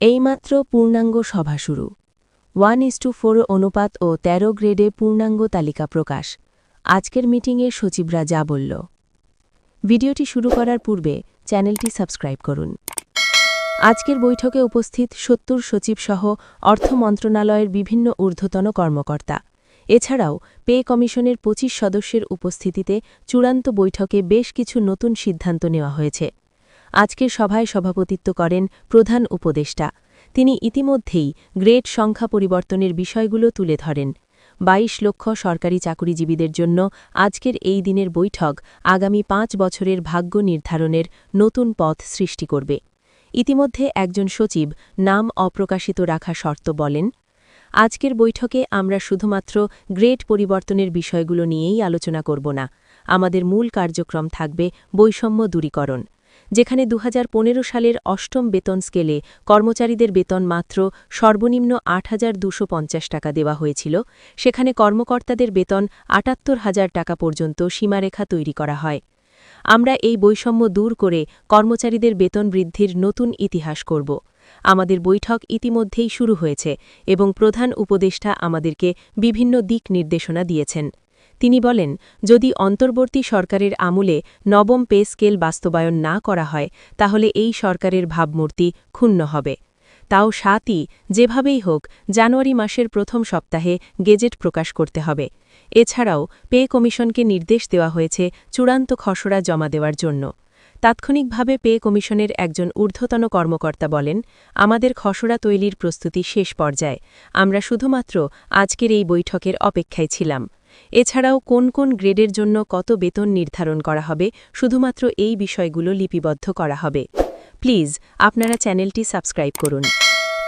এইমাত্র পূর্ণাঙ্গ সভা শুরু 1:4 অনুপাত ও ১৩ গ্রেডে পূর্ণাঙ্গ তালিকা প্রকাশ। আজকের মিটিংয়ে সচিবরা যা বলল। ভিডিওটি শুরু করার পূর্বে চ্যানেলটি সাবস্ক্রাইব করুন। আজকের বৈঠকে উপস্থিত ৭০ সচিবসহ অর্থ মন্ত্রণালয়ের বিভিন্ন ঊর্ধ্বতন কর্মকর্তা। এছাড়াও পে কমিশনের ২৫ সদস্যের উপস্থিতিতে চূড়ান্ত বৈঠকে বেশ কিছু নতুন সিদ্ধান্ত নেওয়া হয়েছে। আজকের সভায় সভাপতিত্ব করেন প্রধান উপদেষ্টা। তিনি ইতিমধ্যেই গ্রেড সংখ্যা পরিবর্তনের বিষয়গুলো তুলে ধরেন। ২২ লক্ষ সরকারি চাকুরিজীবীদের জন্য আজকের এই দিনের বৈঠক আগামী ৫ বছরের ভাগ্য নির্ধারণের নতুন পথ সৃষ্টি করবে। ইতিমধ্যে একজন সচিব নাম অপ্রকাশিত রাখা শর্ত বলেন, আজকের বৈঠকে আমরা শুধুমাত্র গ্রেড পরিবর্তনের বিষয়গুলো নিয়েই আলোচনা করব না। আমাদের মূল কার্যক্রম থাকবে বৈষম্য দূরীকরণ। যেখানে ২০১৫ সালের অষ্টম বেতন স্কেলে কর্মচারীদের বেতন মাত্র সর্বনিম্ন ৮,২৫০ টাকা দেওয়া হয়েছিল, সেখানে কর্মকর্তাদের বেতন ৭৮,০০০ টাকা পর্যন্ত সীমারেখা তৈরি করা হয়। আমরা এই বৈষম্য দূর করে কর্মচারীদের বেতন বৃদ্ধির নতুন ইতিহাস করব। আমাদের বৈঠক ইতিমধ্যেই শুরু হয়েছে এবং প্রধান উপদেষ্টা আমাদেরকে বিভিন্ন দিক নির্দেশনা দিয়েছেন। তিনি বলেন, যদি অন্তর্বর্তী সরকারের আমলে নবম পে স্কেল বাস্তবায়ন না করা হয় তাহলে এই সরকারের ভাবমূর্তি ক্ষুণ্ণ হবে। তাও ৭ই যেভাবেই হোক জানুয়ারি মাসের প্রথম সপ্তাহে গেজেট প্রকাশ করতে হবে। এছাড়াও পে কমিশনকে নির্দেশ দেওয়া হয়েছে চূড়ান্ত খসড়া জমা দেওয়ার জন্য। তাৎক্ষণিকভাবে পে কমিশনের একজন ঊর্ধ্বতন কর্মকর্তা বলেন, আমাদের খসড়া তৈরির প্রস্তুতি শেষ পর্যায়ে। আমরা শুধুমাত্র আজকের এই বৈঠকের অপেক্ষায় ছিলাম। এছাড়াও কোন কোন গ্রেডের জন্য কত বেতন নির্ধারণ করা হবে শুধুমাত্র এই বিষয়গুলো লিপিবদ্ধ করা হবে। প্লিজ আপনারা চ্যানেলটি সাবস্ক্রাইব করুন।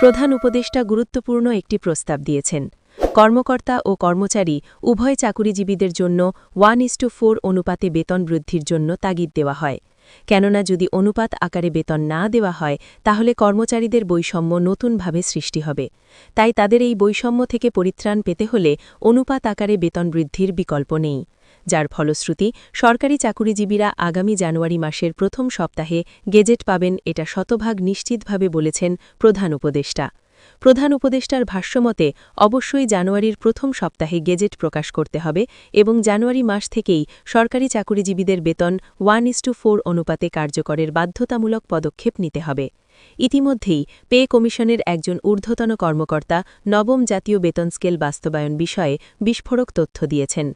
প্রধান উপদেষ্টা গুরুত্বপূর্ণ একটি প্রস্তাব দিয়েছেন। কর্মকর্তা ও কর্মচারী উভয় চাকুরিজীবীদের জন্য 1:4 অনুপাতে বেতন বৃদ্ধির জন্য তাগিদ দেওয়া হয়। কেননা যদি অনুপাত আকারে বেতন না দেওয়া হয় তাহলে কর্মচারীদের বৈষম্য নতুনভাবে সৃষ্টি হবে। তাই তাদের এই বৈষম্য থেকে পরিত্রাণ পেতে হলে অনুপাত আকারে বেতন বৃদ্ধির বিকল্প নেই। যার ফলশ্রুতি সরকারি চাকুরিজীবীরা আগামী জানুয়ারি মাসের প্রথম সপ্তাহে গেজেট পাবেন, এটা শতভাগ নিশ্চিতভাবে বলেছেন প্রধান উপদেষ্টা। প্রধান উপদেষ্টার ভাষ্যমতে অবশ্যই জানুয়ারির প্রথম সপ্তাহে গেজেট প্রকাশ করতে হবে এবং জানুয়ারি মাস থেকেই সরকারি চাকুরিজীবীদের বেতন 1:4 অনুপাতে কার্যকরের বাধ্যতামূলক পদক্ষেপ নিতে হবে। ইতিমধ্যেই পে কমিশনের একজন ঊর্ধ্বতন কর্মকর্তা নবম জাতীয় বেতন স্কেল বাস্তবায়ন বিষয়ে বিস্ফোরক তথ্য দিয়েছেন।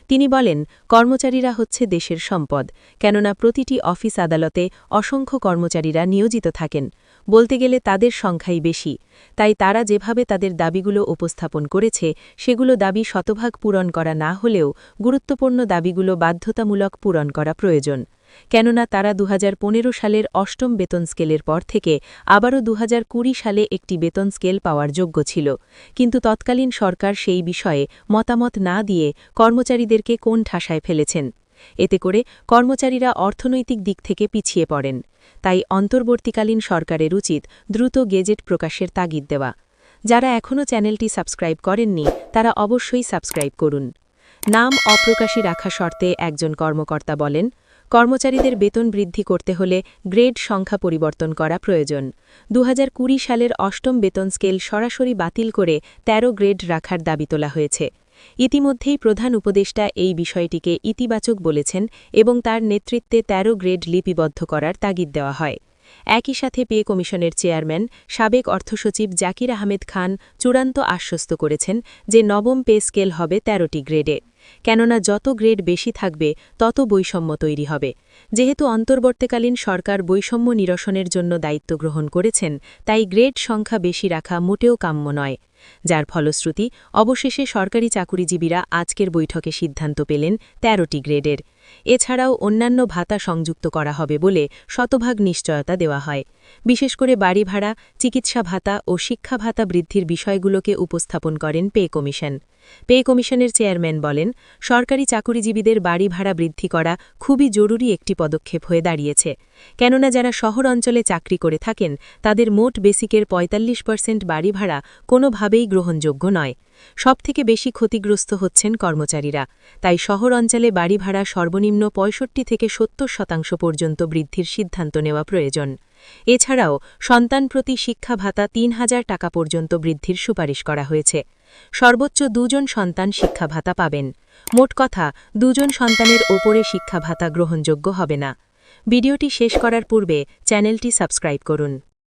তিনি বলেন, কর্মচারীরা হচ্ছে দেশের সম্পদ। কেননা প্রতিটি অফিস আদালতে অসংখ্য কর্মচারীরা নিয়োজিত থাকেন। বলতে গেলে তাদের সংখ্যাই বেশি। তাই তারা যেভাবে তাদের দাবিগুলো উপস্থাপন করেছে সেগুলো দাবি শতভাগ পূরণ করা না হলেও গুরুত্বপূর্ণ দাবিগুলো বাধ্যতামূলক পূরণ করা প্রয়োজন। কেননা তারা ২০১৫ সালের অষ্টম বেতন স্কেলের পর থেকে আবারও ২০২০ সালে একটি বেতন স্কেল পাওয়ার যোগ্য ছিল, কিন্তু তৎকালীন সরকার সেই বিষয়ে মতামত না দিয়ে কর্মচারীদেরকে কোণ ঠাসায় ফেলেছেন। এতে করে কর্মচারীরা অর্থনৈতিক দিক থেকে পিছিয়ে পড়েন। তাই অন্তর্বর্তীকালীন সরকারের উচিত দ্রুত গেজেট প্রকাশের তাগিদ দেওয়া। যারা এখনও চ্যানেলটি সাবস্ক্রাইব করেননি তারা অবশ্যই সাবস্ক্রাইব করুন। নাম অপ্রকাশী রাখা শর্তে একজন কর্মকর্তা বলেন, কর্মচারীদের বেতন বৃদ্ধি করতে হলে গ্রেড সংখ্যা পরিবর্তন করা প্রয়োজন। ২০২০ সালের অষ্টম বেতন স্কেল সরাসরি বাতিল করে ১৩ গ্রেড রাখার দাবি তোলা হয়েছে। ইতিমধ্যেই প্রধান উপদেষ্টা এই বিষয়টিকে ইতিবাচক বলেছেন এবং তার নেতৃত্বে ১৩ গ্রেড লিপিবদ্ধ করার তাগিদ দেওয়া হয়। একই সাথে পে কমিশনের চেয়ারম্যান সাবেক অর্থসচিব জাকির আহমেদ খান চূড়ান্ত আশ্বস্ত করেছেন যে নবম পে স্কেল হবে ১৩টি গ্রেডে। কেননা যত গ্রেড বেশি থাকবে তত বৈষম্য তৈরি হবে। যেহেতু অন্তর্বর্তীকালীন সরকার বৈষম্য নিরসনের জন্য দায়িত্ব গ্রহণ করেছেন, তাই গ্রেড সংখ্যা বেশি রাখা মোটেও কাম্য নয়। যার ফলশ্রুতি অবশেষে সরকারি চাকুরিজীবীরা আজকের বৈঠকে সিদ্ধান্ত পেলেন ১৩টি গ্রেডের। এছাড়াও অন্যান্য ভাতা সংযুক্ত করা হবে বলে শতভাগ নিশ্চয়তা দেওয়া হয়। বিশেষ করে বাড়ি ভাড়া, চিকিৎসা ভাতা ও শিক্ষা ভাতা বৃদ্ধির বিষয়গুলোকে উপস্থাপন করেন পে কমিশন। পে কমিশনের চেয়ারম্যান বলেন, সরকারি চাকুরিজীবীদের বাড়ি ভাড়া বৃদ্ধি করা খুবই জরুরি একটি পদক্ষেপ হয়ে দাঁড়িয়েছে। কেননা যারা শহর অঞ্চলে চাকরি করে থাকেন তাদের মোট বেসিকের ৪৫% বাড়ি ভাড়া কোনোভাবেই গ্রহণযোগ্য নয়। সবথেকে বেশি ক্ষতিগ্রস্ত হচ্ছেন কর্মচারীরা। তাই শহর অঞ্চলে বাড়ি ভাড়া সর্বনিম্ন ৬৫ থেকে ৭০% পর্যন্ত বৃদ্ধির সিদ্ধান্ত নেওয়া প্রয়োজন। এছাড়াও সন্তান প্রতি শিক্ষা ভাতা ৩,০০০ টাকা পর্যন্ত বৃদ্ধির সুপারিশ করা হয়েছে। সর্বোচ্চ ২ জন সন্তান শিক্ষা ভাতা পাবেন। মোট কথা ২ জন সন্তানের ওপরে শিক্ষা ভাতা গ্রহণযোগ্য হবে না। ভিডিওটি শেষ করার পূর্বে চ্যানেলটি সাবস্ক্রাইব করুন।